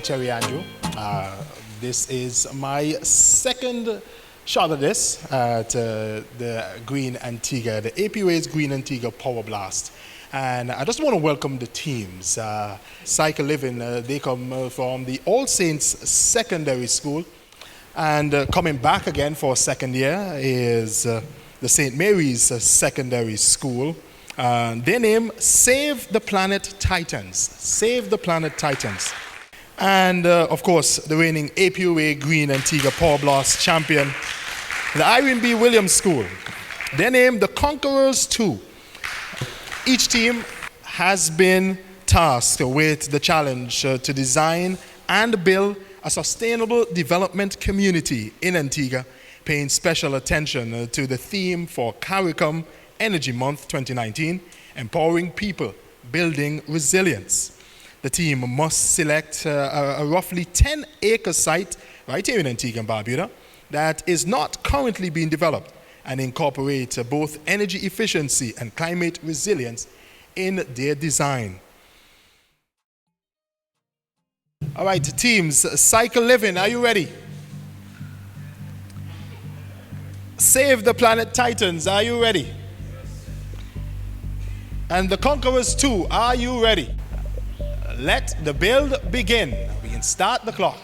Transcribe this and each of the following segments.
Terry Andrew. This is my second shot of this at the Green Antigua, the AP Ways Green Antigua Power Blast. And I just want to welcome the teams. Cycle Living, they come from the All Saints Secondary School. And coming back again for a second year is the St. Mary's Secondary School. Their name, Save the Planet Titans. Save the Planet Titans. And of course, the reigning APOA Green Antigua Power Blast champion, the Irene B. Williams School. Their name, the Conquerors 2. Each team has been tasked with the challenge to design and build a sustainable development community in Antigua, paying special attention to the theme for CARICOM Energy Month 2019, empowering people, building resilience. The team must select a roughly 10-acre site right here in Antigua and Barbuda that is not currently being developed and incorporate both energy efficiency and climate resilience in their design. All right, teams, Cycle Living, are you ready? Save the Planet Titans, are you ready? And the Conquerors 2, are you ready? Let the build begin. We can start the clock.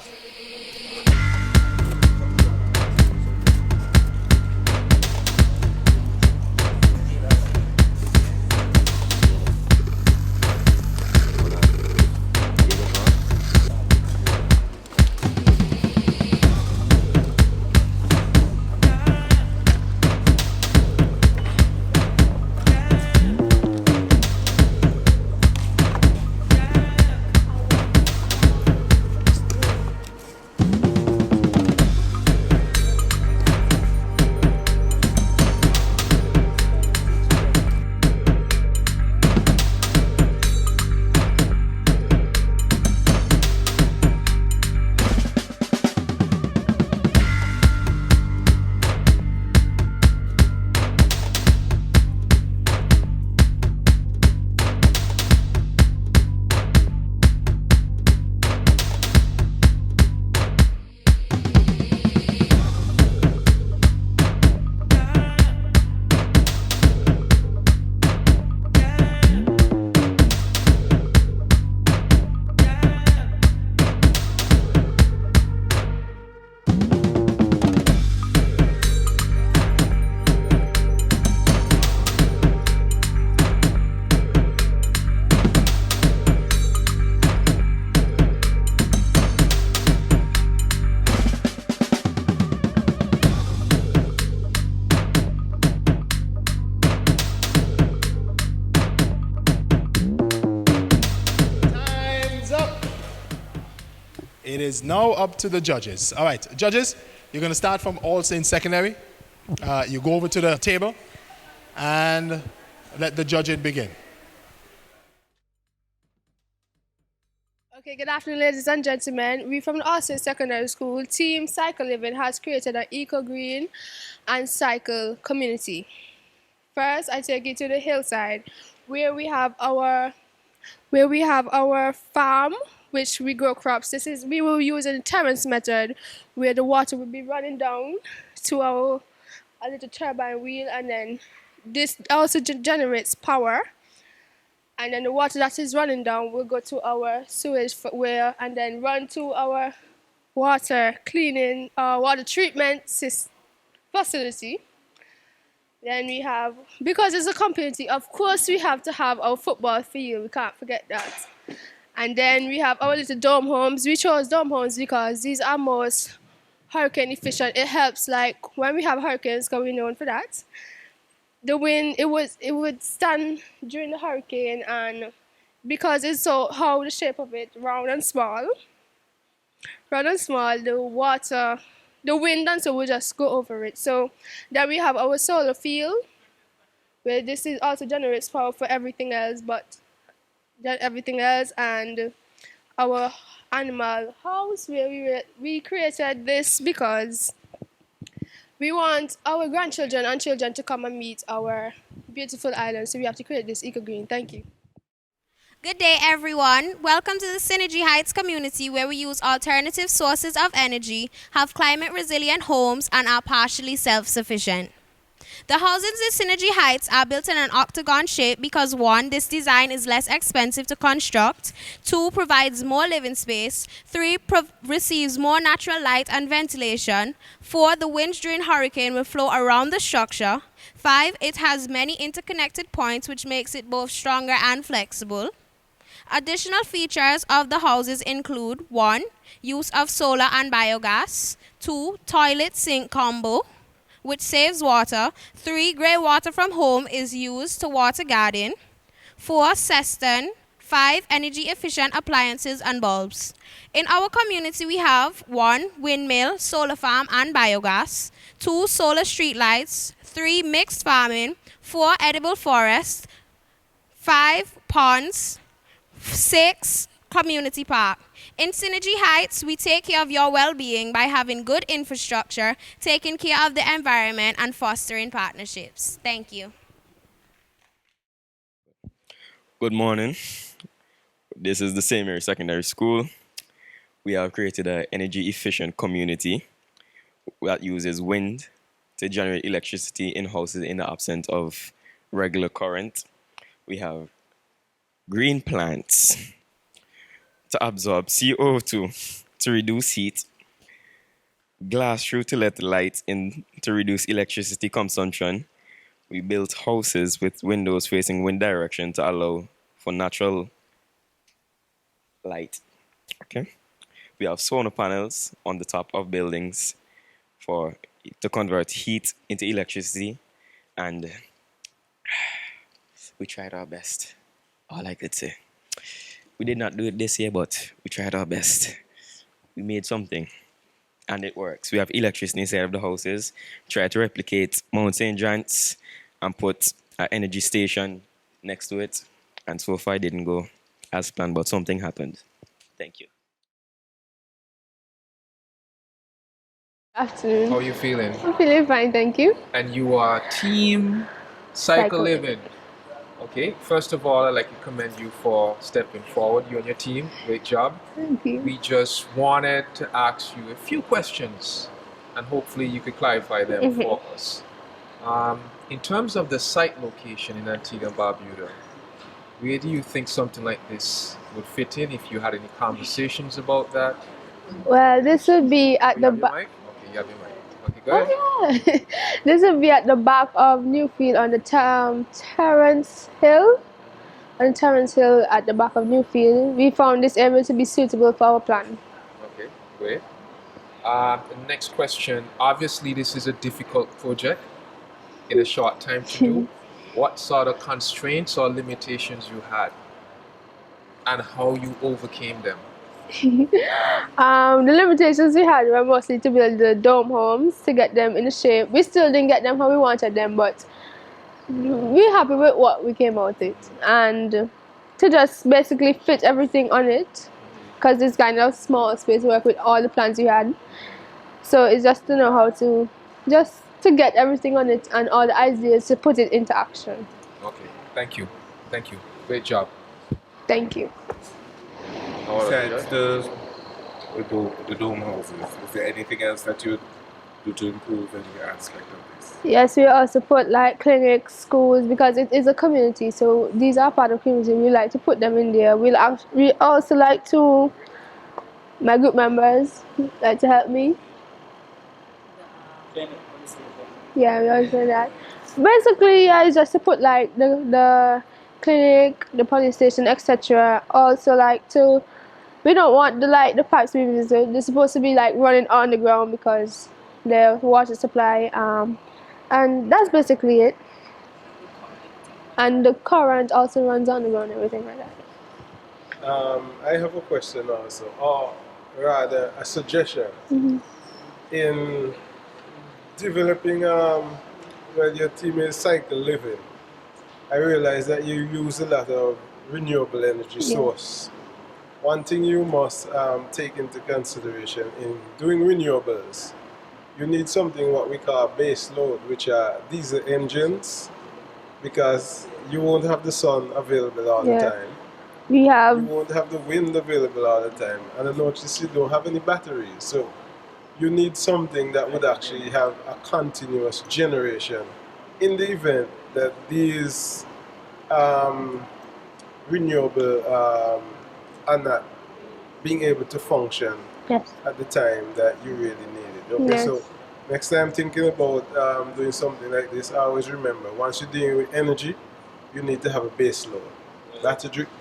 It is now up to the judges. All right, judges, you're going to start from All Saints Secondary. You go over to the table and let the judging begin. Okay, good afternoon, ladies and gentlemen. We from the All Saints Secondary School, Team Cycle Living has created an eco-green and cycle community. First, I take you to the hillside where we have our farm, which we grow crops. We will use a terrace method where the water will be running down to a little turbine wheel, and then this also generates power. And then the water that is running down will go to our sewage and then run to our water cleaning, water treatment facility. Then we have, because it's a community, of course we have to have our football field. We can't forget that. And then we have our little dome homes. We chose dome homes because these are most hurricane efficient. It helps, like when we have hurricanes, because we're known for that. The wind, it would stand during the hurricane, and because it's so how the shape of it, round and small, the wind and so will just go over it. So then we have our solar field, where this is also generates power for everything else, and our animal house, where we created this because we want our grandchildren and children to come and meet our beautiful island, so we have to create this eco-green. Thank you. Good day, everyone. Welcome to the Synergy Heights community where we use alternative sources of energy, have climate resilient homes, and are partially self-sufficient. The houses in Synergy Heights are built in an octagon shape because 1, this design is less expensive to construct, 2, provides more living space, 3, receives more natural light and ventilation, 4, the winds during hurricane will flow around the structure, 5, it has many interconnected points which makes it both stronger and flexible. Additional features of the houses include 1, use of solar and biogas, 2, toilet sink combo, which saves water, 3, grey water from home is used to water garden, 4, cistern, 5, energy efficient appliances and bulbs. In our community we have 1, windmill, solar farm and biogas, 2, solar street lights, 3, mixed farming, 4, edible forest, 5, ponds, 6, community park. In Synergy Heights, we take care of your well-being by having good infrastructure, taking care of the environment, and fostering partnerships. Thank you. Good morning. This is the St. Mary Secondary School. We have created an energy efficient community that uses wind to generate electricity in houses in the absence of regular current. We have green plants to absorb CO2 to reduce heat, glass through to let light in to reduce electricity consumption. We built houses with windows facing wind direction to allow for natural light. Okay. We have solar panels on the top of buildings to convert heat into electricity, and we tried our best. All I could say. We did not do it this year, but we tried our best. We made something, and it works. We have electricity inside of the houses. Try to replicate Mount St. John's and put an energy station next to it. And so far, it didn't go as planned, but something happened. Thank you. Afternoon. How are you feeling? I'm feeling fine, thank you. And you are Team Cycle Living. Okay, first of all, I'd like to commend you for stepping forward. You and your team, great job. Thank you. We just wanted to ask you a few questions, and hopefully you could clarify them for us. In terms of the site location in Antigua and Barbuda, where do you think something like this would fit in? If you had any conversations about that? Well, this would be at the back. Okay, you have your mic. Okay, go ahead. Oh, yeah. This would be at the back of Newfield on the Terrace Hill. On Terrace Hill at the back of Newfield. We found this area to be suitable for our plan. Okay, great. The next question. Obviously, this is a difficult project in a short time to do. What sort of constraints or limitations you had, and how you overcame them? The limitations we had were mostly to build the dome homes, to get them in shape. We still didn't get them how we wanted them, but we're happy with what we came out with. And to just basically fit everything on it, because it's kind of small space to work with all the plans we had. So it's just to know how to get everything on it and all the ideas to put it into action. Okay, thank you. Thank you. Great job. Thank you. Besides the dome houses, is there anything else that you would do to improve any aspect of this? Yes, we also put like clinics, schools, because it is a community, so these are part of the community. We like to put them in there. We also like to, my group members like to help me. Yeah, we always do that. Basically, yeah, it's just to put like the clinic, the police station, etc. Also like to, we don't want the pipes to be visible. They're supposed to be like running on the ground because the water supply, and that's basically it. And the current also runs on the ground, everything like that. I have a question also, or rather a suggestion. In developing well, your team is cycle living, I realize that you use a lot of renewable energy source. One thing you must take into consideration in doing renewables, you need something what we call base load, which are diesel engines, because you won't have the sun available all the time. We You have won't have the wind available all the time. And I notice you don't have any batteries. So you need something that would actually have a continuous generation in the event that these um, renewable are not being able to function yes, at the time that you really need it. Okay, yes, so next time thinking about doing something like this, I always remember once you're dealing with energy, you need to have a base load.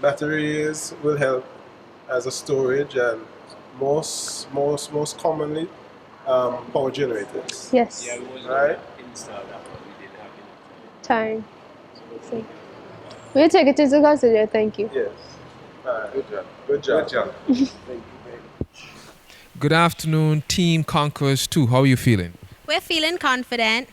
Batteries will help as a storage, and most commonly power generators. yes. Right? Time. So, we'll take it into consideration. Thank you. Yes. Good job. Good job. Good job. Thank you. Good afternoon, Team Conquerors 2. How are you feeling? We're feeling confident.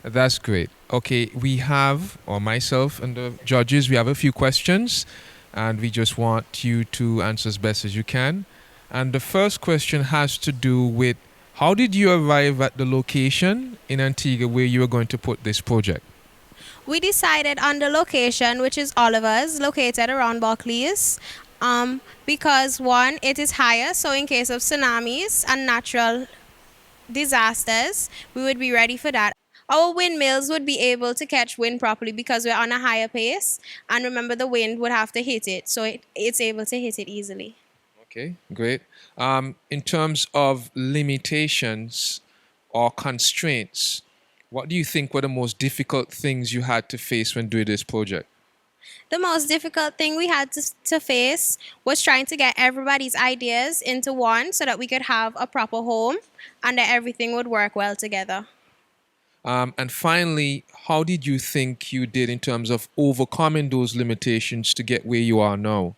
That's great. Okay, we have, or myself and the judges, we have a few questions, and we just want you to answer as best as you can. And the first question has to do with how did you arrive at the location in Antigua where you were going to put this project? We decided on the location, which is Oliver's, located around Barclays, because one, it is higher, so in case of tsunamis and natural disasters, we would be ready for that. Our windmills would be able to catch wind properly because we're on a higher pace, and remember the wind would have to hit it, so it's able to hit it easily. Okay, great. In terms of limitations or constraints, what do you think were the most difficult things you had to face when doing this project? The most difficult thing we had to face was trying to get everybody's ideas into one so that we could have a proper home and that everything would work well together. And finally, how did you think you did in terms of overcoming those limitations to get where you are now?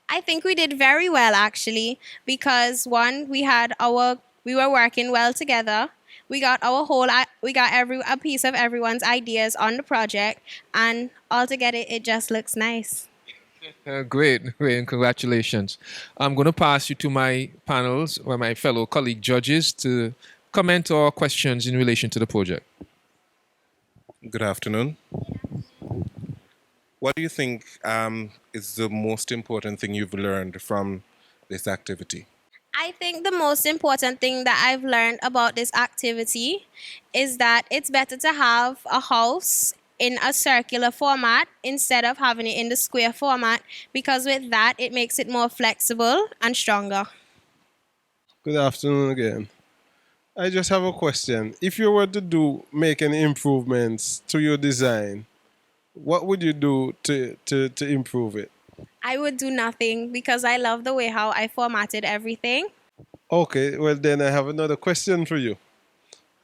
I think we did very well actually because one, we were working well together. We got a piece of everyone's ideas on the project, and altogether it just looks nice. Great, great, and congratulations. I'm going to pass you to my panels or my fellow colleague judges to comment or questions in relation to the project. Good afternoon. What do you think is the most important thing you've learned from this activity? I think the most important thing that I've learned about this activity is that it's better to have a house in a circular format instead of having it in the square format because with that it makes it more flexible and stronger. Good afternoon again. I just have a question. If you were to make any improvements to your design, what would you do to improve it? I would do nothing because I love the way how I formatted everything. Okay, well then I have another question for you.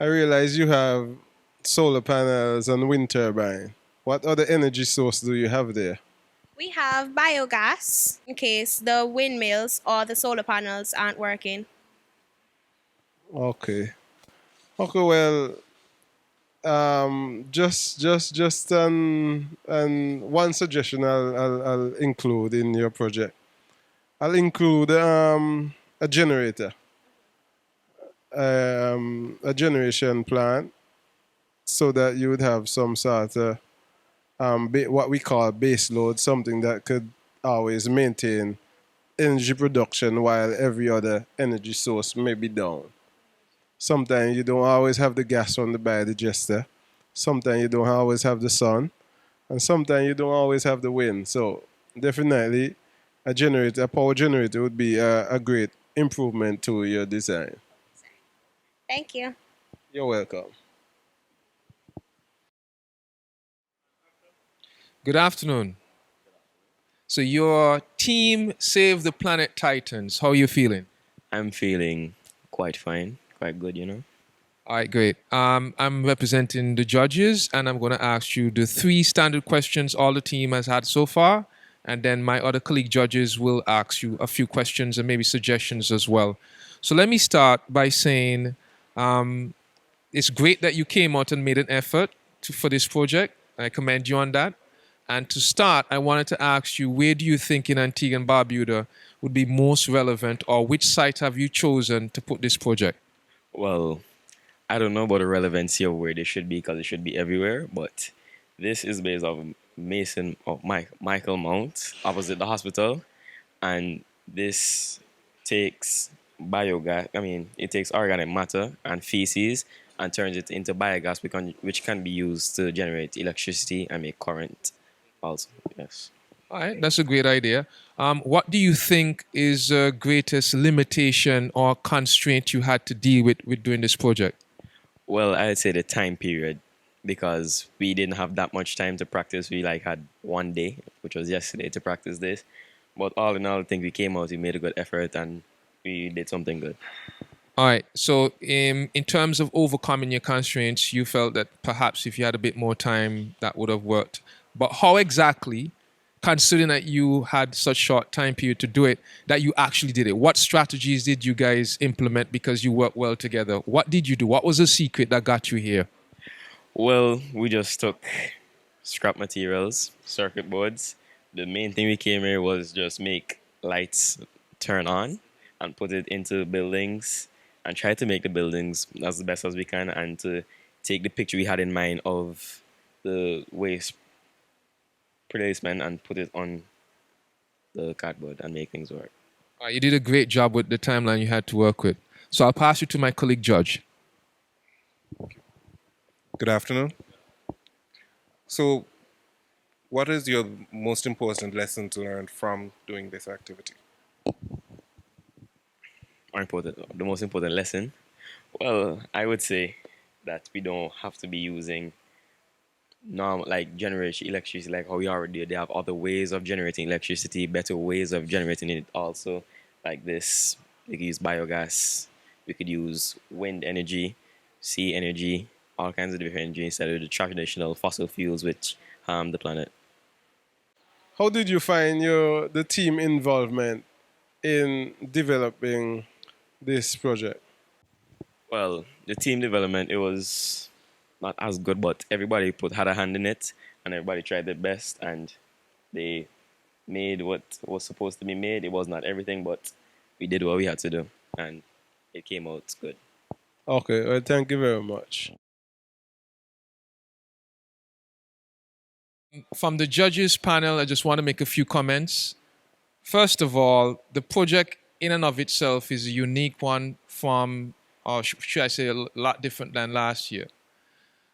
I realize you have solar panels and wind turbine. What other energy source do you have there? We have biogas in case the windmills or the solar panels aren't working. Okay. Okay, well, just one suggestion I'll include in your project. I'll include a generator, a generation plant, so that you would have some sort of what we call base load, something that could always maintain energy production while every other energy source may be down. Sometimes you don't always have the gas from the biodigester. Sometimes you don't always have the sun. And sometimes you don't always have the wind. So definitely a power generator would be a great improvement to your design. Thank you. You're welcome. Good afternoon. So your team saved the planet Titans. How are you feeling? I'm feeling quite fine, quite good, All right, great. I'm representing the judges, and I'm going to ask you the 3 standard questions all the team has had so far, and then my other colleague judges will ask you a few questions and maybe suggestions as well. So let me start by saying it's great that you came out and made an effort for this project. I commend you on that. And to start, I wanted to ask you, where do you think in Antigua and Barbuda would be most relevant, or which site have you chosen to put this project? Well, I don't know about the relevancy of where they should be because it should be everywhere, but this is based on Michael Mount opposite the hospital, and this takes biogas. I mean, it takes organic matter and feces and turns it into biogas, which can be used to generate electricity and make current. Also, yes. All right, that's a great idea. What do you think is the greatest limitation or constraint you had to deal with doing this project? Well, I'd say the time period, because we didn't have that much time to practice. We like had one day, which was yesterday, to practice this. But all in all, I think we came out, we made a good effort, and we did something good. All right. So, in terms of overcoming your constraints, you felt that perhaps if you had a bit more time, that would have worked. But how exactly, considering that you had such short time period to do it, that you actually did it? What strategies did you guys implement because you worked well together? What did you do? What was the secret that got you here? Well, we just took scrap materials, circuit boards. The main thing we came here was just make lights turn on and put it into buildings and try to make the buildings as best as we can, and to take the picture we had in mind of the waste placement and put it on the cardboard and make things work. You did a great job with the timeline you had to work with. So I'll pass you to my colleague, Judge. Good afternoon. So, what is your most important lesson to learn from doing this activity? The most important lesson? Well, I would say that we don't have to be using normal, like, generation electricity like how we already do. They have other ways of generating electricity, better ways of generating it also. Like this, we could use biogas, we could use wind energy, sea energy, all kinds of different energy instead of the traditional fossil fuels which harm the planet. How did you find the team involvement in developing this project? Well, the team development, it was not as good, but everybody had a hand in it, and everybody tried their best, and they made what was supposed to be made. It was not everything, but we did what we had to do, and it came out good. Okay, well, thank you very much. From the judges panel, I just want to make a few comments. First of all, the project in and of itself is a unique one from, or should I say, a lot different than last year.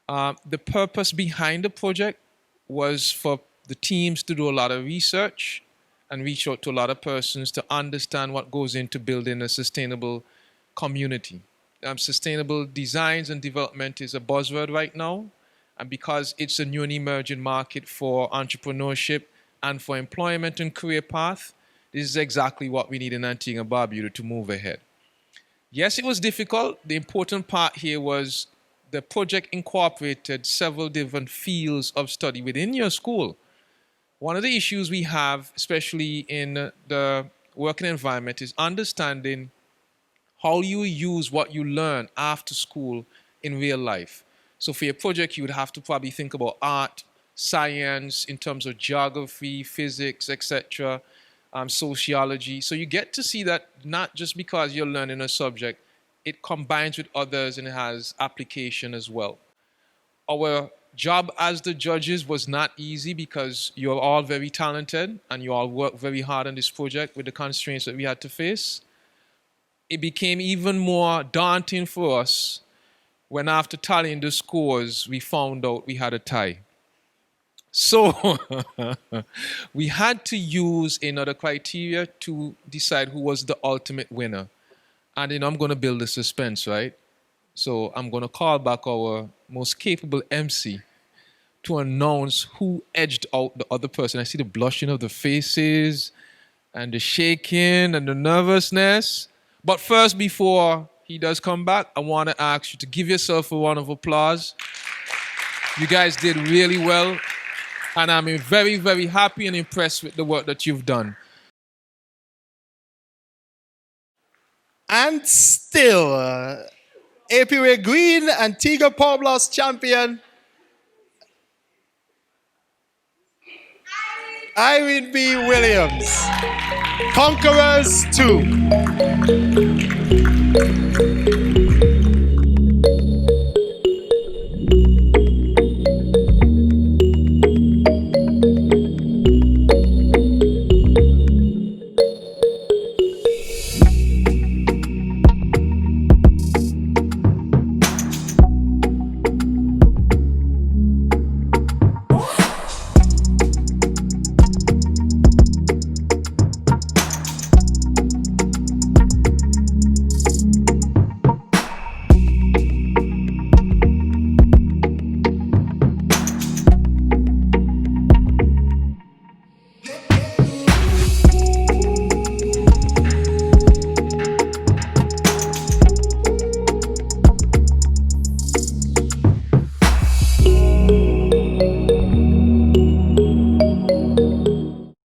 The purpose behind the project was for the teams to do a lot of research and reach out to a lot of persons to understand what goes into building a sustainable community. Sustainable designs and development is a buzzword right now. And because it's a new and emerging market for entrepreneurship and for employment and career path, this is exactly what we need in Antigua and Barbuda to move ahead. Yes, it was difficult. The important part here was the project incorporated several different fields of study within your school. One of the issues we have, especially in the working environment, is understanding how you use what you learn after school in real life. So for your project, you would have to probably think about art, science, in terms of geography, physics, etc., sociology. So you get to see that not just because you're learning a subject, it combines with others and it has application as well. Our job as the judges was not easy because you're all very talented and you all worked very hard on this project with the constraints that we had to face. It became even more daunting for us when, after tallying the scores, we found out we had a tie. So we had to use another criteria to decide who was the ultimate winner. And I'm going to build a suspense, right? So I'm going to call back our most capable MC to announce who edged out the other person. I see the blushing of the faces and the shaking and the nervousness. But first, before he does come back, I want to ask you to give yourself a round of applause. You guys did really well. And I'm very, very happy and impressed with the work that you've done. And still, APWA Green Antigua Power Blast champion, Irene B. Williams. Conquerors 2.